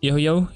Yo!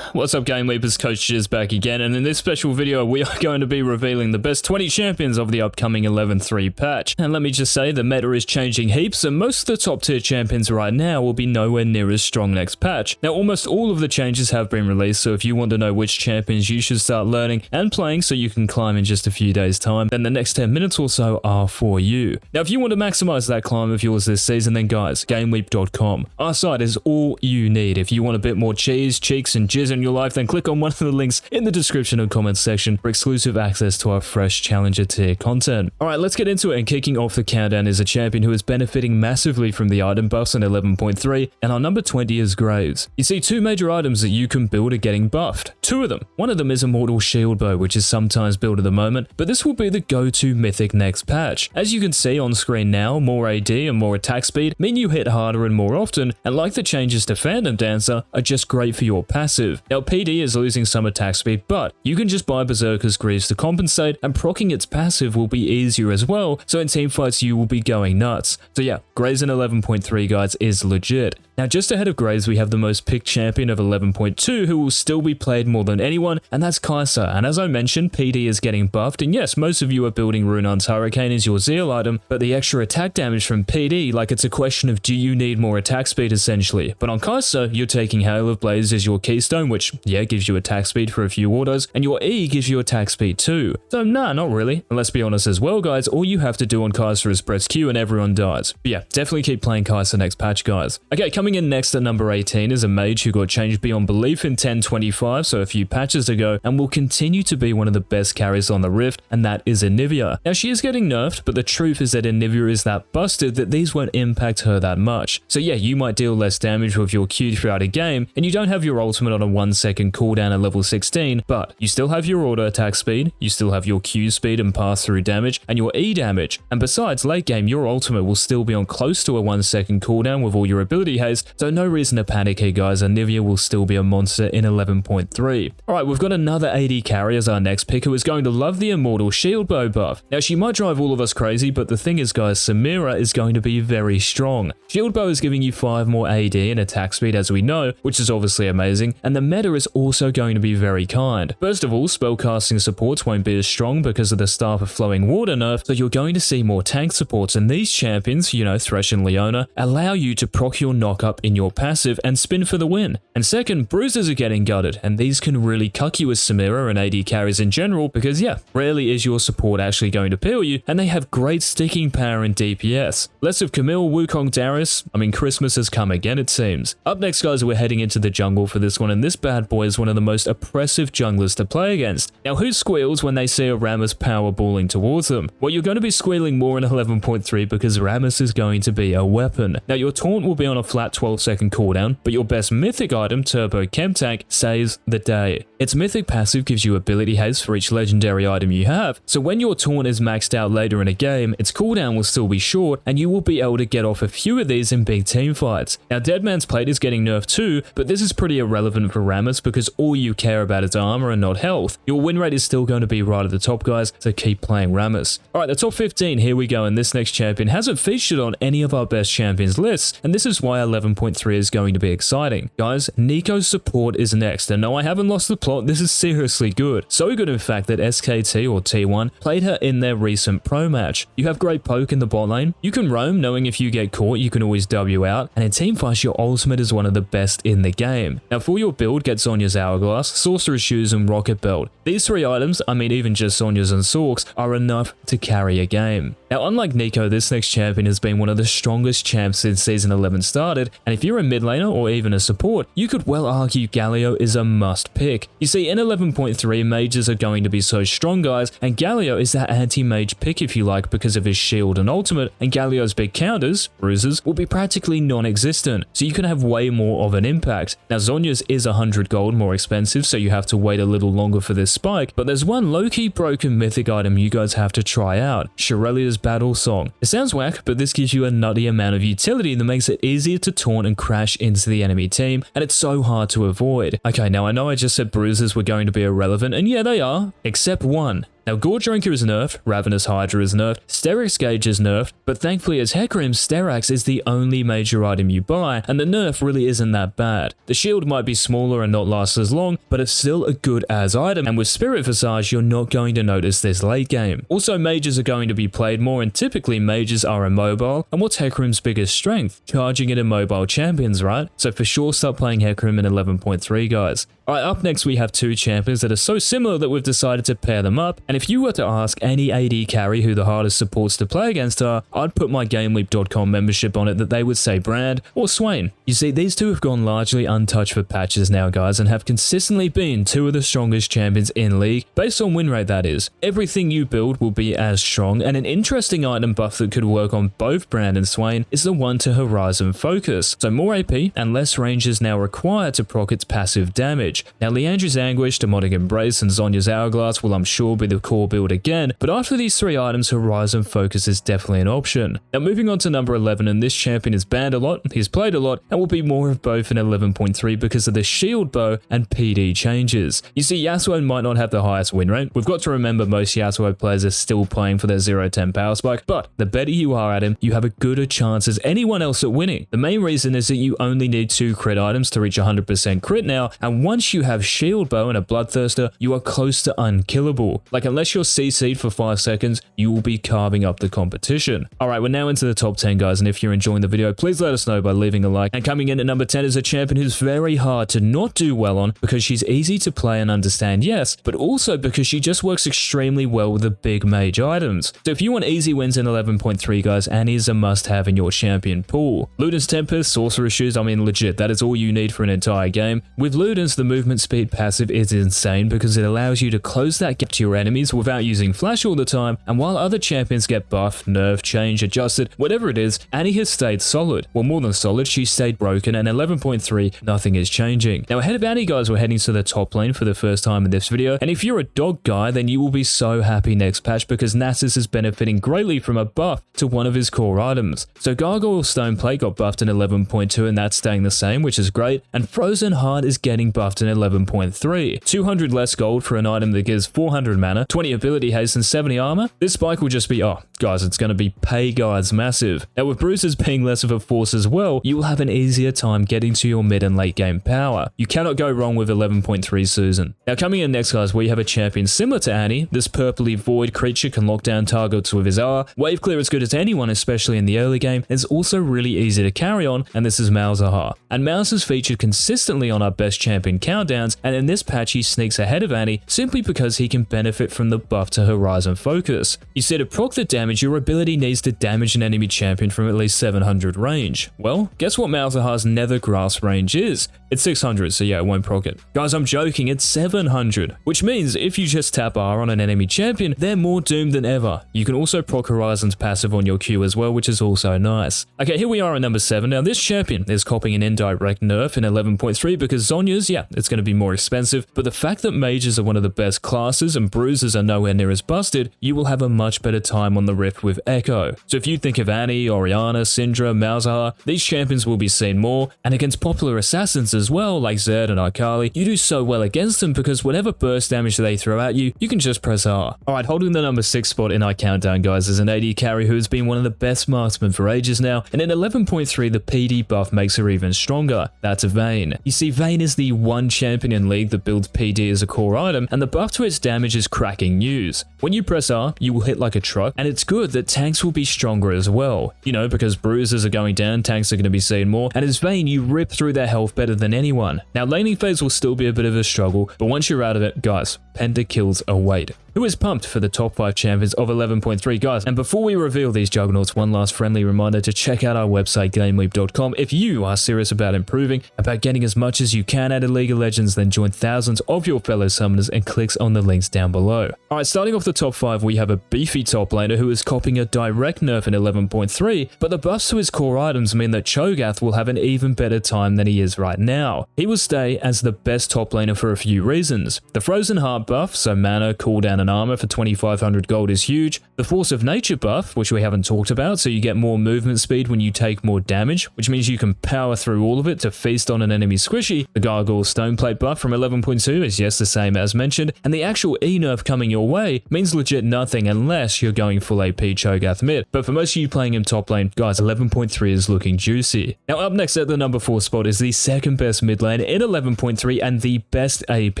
What's up, GameLeapers? Coach is back again, and in this special video, we are going to be revealing the best 20 champions of the upcoming 11.3 patch. And let me just say, the meta is changing heaps, and most of the top tier champions right now will be nowhere near as strong next patch. Now, almost all of the changes have been released, so if you want to know which champions you should start learning and playing so you can climb in just a few days' time, then the next 10 minutes or so are for you. Now, if you want to maximize that climb of yours this season, then guys, GameLeap.com. Our site is all you need. If you want a bit more cheese, cheeks, and jizz in your life, then click on one of the links in the description and comments section for exclusive access to our fresh challenger tier content. Alright, let's get into it, and kicking off the countdown is a champion who is benefiting massively from the item buffs in 11.3, and our number 20 is Graves. You see, two major items that you can build are getting buffed. Two of them. One of them is Immortal Shield Bow, which is sometimes built at the moment, but this will be the go-to mythic next patch. As you can see on screen now, more AD and more attack speed mean you hit harder and more often, and like the changes to Phantom Dancer, are just great for your passive. Now, PD is losing some attack speed, but you can just buy Berserker's Greaves to compensate, and proccing its passive will be easier as well, so in teamfights you will be going nuts. So yeah, Graves in 11.3, guys, is legit. Now, just ahead of Graves, we have the most picked champion of 11.2 who will still be played more than anyone, and that's KAISA. And as I mentioned, PD is getting buffed, and yes, most of you are building Runar's Hurricane as your Zeal item, but the extra attack damage from PD, like, it's a question of do you need more attack speed essentially. But on KAISA, you're taking Hail of Blaze as your keystone, which, yeah, gives you attack speed for a few autos, and your E gives you attack speed too. So nah, not really. And let's be honest as well, guys, all you have to do on KAISA is press Q and everyone dies. But yeah, definitely keep playing KAISA next patch, guys. Okay, coming in next at number 18 is a mage who got changed beyond belief in 10.25, so a few patches ago, and will continue to be one of the best carries on the Rift, and that is ANIVI. Now, she is getting nerfed, but the truth is that ANIVI is that busted that these won't impact her that much. So yeah, you might deal less damage with your Q throughout a game, and you don't have your ultimate on a 1-second cooldown at level 16, but you still have your auto attack speed, you still have your Q speed and pass-through damage, and your E damage. And besides, late game, your ultimate will still be on close to a 1-second cooldown with all your ability haste, so no reason to panic here, guys. ANIVI will still be a monster in 11.3. Alright, we've got another AD carry as our next pick who is going to love the Immortal Shield Bow buff. Now, she might drive all of us crazy, but the thing is, guys, SAMIRA is going to be very strong. Shield Bow is giving you 5 more AD and attack speed, as we know, which is obviously amazing, and the meta is also going to be very kind. First of all, spellcasting supports won't be as strong because of the Staff of Flowing Water nerf, so you're going to see more tank supports, and these champions, you know, Thresh and Leona, allow you to proc your knock-up in your passive and spin for the win. And second, bruises are getting gutted, and these can really cuck you as SAMIRA and AD carries in general because yeah, rarely is your support actually going to peel you, and they have great sticking power and DPS. Less of Camille, Wukong, Darius. I mean, Christmas has come again, it seems. Up next, guys, we're heading into the jungle for this one, and this bad boy is one of the most oppressive junglers to play against. Now, who squeals when they see a RAMUS power balling towards them? Well, you're going to be squealing more in 11.3 because RAMUS is going to be a weapon. Now, your taunt will be on a flat 12-second cooldown, but your best mythic item, Turbo Chem Tank, saves the day. Its mythic passive gives you ability haste for each legendary item you have, so when your taunt is maxed out later in a game, its cooldown will still be short, and you will be able to get off a few of these in big team fights. Now, Deadman's Plate is getting nerfed too, but this is pretty irrelevant for RAMUS because all you care about is armor and not health. Your win rate is still going to be right at the top, guys, so keep playing RAMUS. Alright, the top 15, here we go, and this next champion hasn't featured on any of our best champions lists, and this is why 11.3 is going to be exciting. Guys, NEEKO's support is next, and no, I haven't lost the plot, this is seriously good. So good, in fact, that SKT or T1 played her in their recent pro match. You have great poke in the bot lane, you can roam knowing if you get caught you can always W out, and in teamfights your ultimate is one of the best in the game. Now, for your build, get Sonya's Hourglass, Sorcerer's Shoes, and Rocket Belt. These 3 items, I mean even just Sonya's and Sorks, are enough to carry a game. Now, unlike NEEKO, this next champion has been one of the strongest champs since Season 11 started, and if you're a mid laner or even a support, you could well argue GALIO is a must pick. You see, in 11.3, mages are going to be so strong, guys, and GALIO is that anti-mage pick if you like because of his shield and ultimate, and GALIO's big counters, bruises, will be practically non-existent, so you can have way more of an impact. Now, Zonya's is 100 gold more expensive, so you have to wait a little longer for this spike, but there's one low-key broken mythic item you guys have to try out, Shirelia's Battle Song. It sounds whack, but this gives you a nutty amount of utility that makes it easier to taunt and crash into the enemy team, and it's so hard to avoid. Okay, now I know I just said bruises were going to be irrelevant, and yeah, they are, except one. Now Gorge Drinker is nerfed, Ravenous Hydra is nerfed, Sterix Gauge is nerfed, but thankfully as HECARIM, Sterax is the only major item you buy, and the nerf really isn't that bad. The shield might be smaller and not last as long, but it's still a good as item, and with Spirit Visage you're not going to notice this late game. Also mages are going to be played more, and typically mages are immobile, and what's HECARIM's biggest strength? Charging at immobile champions, right? So for sure start playing HECARIM in 11.3 guys. Alright, up next we have two champions that are so similar that we've decided to pair them up, and if you were to ask any AD carry who the hardest supports to play against are, I'd put my GameLeap.com membership on it that they would say Brand or SWAIN. You see, these two have gone largely untouched for patches now guys, and have consistently been two of the strongest champions in League, based on win rate that is. Everything you build will be as strong, and an interesting item buff that could work on both Brand and SWAIN is the 1 to Horizon Focus, so more AP and less range is now required to proc its passive damage. Now Leandra's Anguish, Demonic Embrace and Zhonya's Hourglass will I'm sure be the core build again, but after these three items Horizon Focus is definitely an option. Now moving on to number 11, and this champion is banned a lot, he's played a lot, and will be more of both in 11.3 because of the shield bow and PD changes. You see, Yasuo might not have the highest win rate. We've got to remember most Yasuo players are still playing for their 0-10 power spike, but the better you are at him, you have a gooder chance as anyone else at winning. The main reason is that you only need 2 crit items to reach 100% crit now, and once you have shield bow and a bloodthirster, you are close to unkillable. Like unless you're CC'd for 5 seconds, you will be carving up the competition. Alright, we're now into the top 10 guys, and if you're enjoying the video, please let us know by leaving a like. And coming in at number 10 is a champion who's very hard to not do well on because she's easy to play and understand, yes, but also because she just works extremely well with the big mage items. So if you want easy wins in 11.3 guys, Annie is a must-have in your champion pool. Luden's Tempest, Sorcerer's Shoes, I mean legit, that is all you need for an entire game. With Luden's, the movement speed passive is insane because it allows you to close that gap to your enemies without using flash all the time, and while other champions get buffed, nerfed, changed, adjusted, whatever it is, Annie has stayed solid. Well, more than solid, she stayed broken, and 11.3, nothing is changing. Now ahead of Annie guys, we're heading to the top lane for the first time in this video, and if you're a dog guy, then you will be so happy next patch because NASUS is benefiting greatly from a buff to one of his core items. So Gargoyle Stoneplate got buffed in 11.2 and that's staying the same, which is great, and Frozen Heart is getting buffed in 11.3. 200 less gold for an item that gives 400 mana, 20 ability haste and 70 armor. This spike will just be, oh guys, it's going to be pay guides massive. Now with bruises being less of a force as well, you will have an easier time getting to your mid and late game power. You cannot go wrong with 11.3 Susan. Now coming in next guys, we have a champion similar to Annie. This purpley void creature can lock down targets with his R. Wave clear is good as anyone, especially in the early game. It's also really easy to carry on, and this is MALZAHAR. And Mouse is featured consistently on our best champion countdowns, and in this patch he sneaks ahead of Annie simply because he can benefit from the buff to Horizon Focus. You see, to proc the damage, your ability needs to damage an enemy champion from at least 700 range. Well, guess what MALZAHAR's nether grasp range is? It's 600, so yeah, it won't proc it. Guys, I'm joking, it's 700, which means if you just tap R on an enemy champion, they're more doomed than ever. You can also proc Horizon's passive on your Q as well, which is also nice. Okay, here we are at number 7. Now this champion is copying an indirect nerf in 11.3 because Zhonya's, yeah, it's going to be more expensive, but the fact that mages are one of the best classes and bruisers are nowhere near as busted, you will have a much better time on the Rift with Echo. So if you think of Annie, Orianna, Syndra, MALZAHAR, these champions will be seen more, and against popular assassins as well, like Zed and Akali, you do so well against them because whatever burst damage they throw at you, you can just press R. Alright, holding the number 6 spot in our countdown guys is an AD carry who has been one of the best marksmen for ages now, and in 11.3 the PD buff makes her even stronger. That's VAYNE. You see, VAYNE is the one champion in League that builds PD as a core item, and the buff to its damage is cracking news. When you press R, you will hit like a truck, and it's good that tanks will be stronger as well. You know, because bruisers are going down, tanks are going to be seen more, and as VAYNE you rip through their health better than anyone. Now laning phase will still be a bit of a struggle, but once you're out of it, guys, pentakills await. Who is pumped for the top 5 champions of 11.3 guys? And before we reveal these juggernauts, one last friendly reminder to check out our website GameLeap.com if you are serious about improving, about getting as much as you can out of League of Legends, then join thousands of your fellow summoners and clicks on the links down below. Alright, starting off the top 5, we have a beefy top laner who is copying a direct nerf in 11.3, but the buffs to his core items mean that Cho'Gath will have an even better time than he is right now. He will stay as the best top laner for a few reasons. The Frozen Heart buff, so mana, cooldown and armor for 2500 gold is huge. The Force of Nature buff, which we haven't talked about, so you get more movement speed when you take more damage, which means you can power through all of it to feast on an enemy squishy. The Gargoyle Stoneplate buff from 11.2 is yes the same as mentioned, and the actual E nerf coming your way means legit nothing unless you're going full AP Cho'Gath mid. But for most of you playing him top lane, guys, 11.3 is looking juicy. Now up next at the number 4 spot is the second best mid lane in 11.3 and the best AP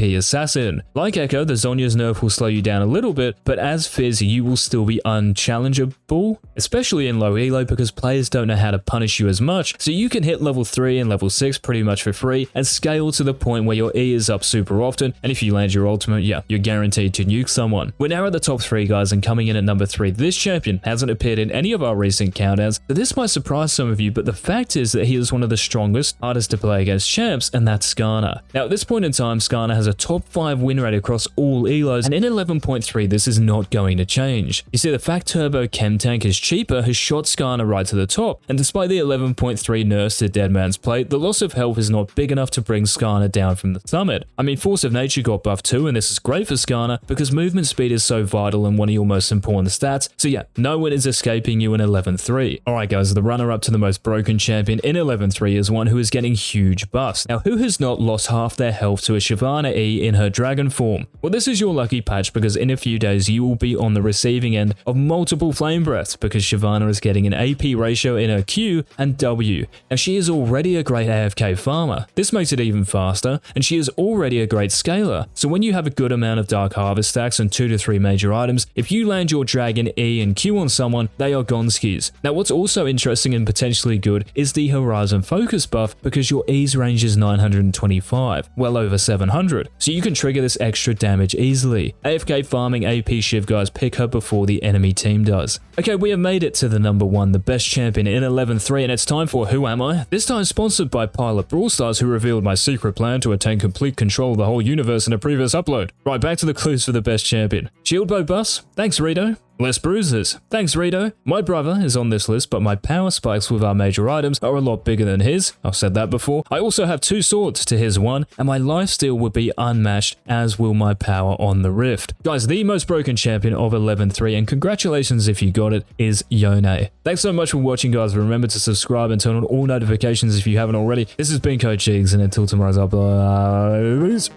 assassin. Like Echo, the Zhonya's nerf will slow you down a little bit, but as Fizz, you will still be unchallengeable, especially in low elo because players don't know how to punish you as much, so you can hit level 3 and level 6 pretty much for free and scale to the point where your E is up super often, and if you land your ultimate, yeah, you're guaranteed to nuke someone. We're now at the top 3, guys, and coming in at number 3, this champion hasn't appeared in any of our recent countdowns, so this might surprise some of you, but the fact is that he is one of the strongest, hardest to play against champs, and that's SKARNER. Now at this point in time, SKARNER has a top 5 win rate across all elos, and in 11.3 this is not going to change. You see, the fact Turbo Chem Tank is cheaper has shot SKARNER right to the top, and despite the 11.3 nerfs to Dead Man's Plate, the loss of health is not big enough to bring SKARNER down from the summit. I mean, Force of Nature got buffed too, and this is great for SKARNER because movement speed is so vital and one of your most important stats, so yeah, no one is escaping you in 11.3. Alright guys, the runner-up to the most broken champion in 11.3 is one who is getting huge buffs. Now, who has not lost half their health to a SHYVANA E in her dragon form? Well, this is your lucky patch because in a few days you will be on the receiving end of multiple flame breaths because SHYVANA is getting an AP ratio in her Q and W. Now, she is already a great AFK farmer. This makes it even faster, and she is already a great scaler. So when you have a good amount of Dark Harvest stacks and 2 to 3 major items, if you land your dragon E and Q on someone, they are gonskis. Now, what's also interesting and potentially good is the Horizon Focus buff because your E's range is 925, well over 700, so you can trigger this extra damage easily. AFK farming AP Shiv, guys, pick her before the enemy team does. Okay, we have made it to the number 1, the best champion in 11.3, and it's time for Who Am I? This time sponsored by Pilot Brawl Stars, who revealed my secret plan to attain complete control of the whole universe in a previous upload. Right, back to the clues for the best champion. Shield bow buffs? Thanks, Rito. Less bruises. Thanks, Rito. My brother is on this list, but my power spikes with our major items are a lot bigger than his. I've said that before. I also have 2 swords to his 1, and my lifesteal would be unmatched, as will my power on the Rift. Guys, the most broken champion of 11.3, and congratulations if you got it, is YONE. Thanks so much for watching, guys. Remember to subscribe and turn on all notifications if you haven't already. This has been Coach Cheeks, and until tomorrow's upload, peace.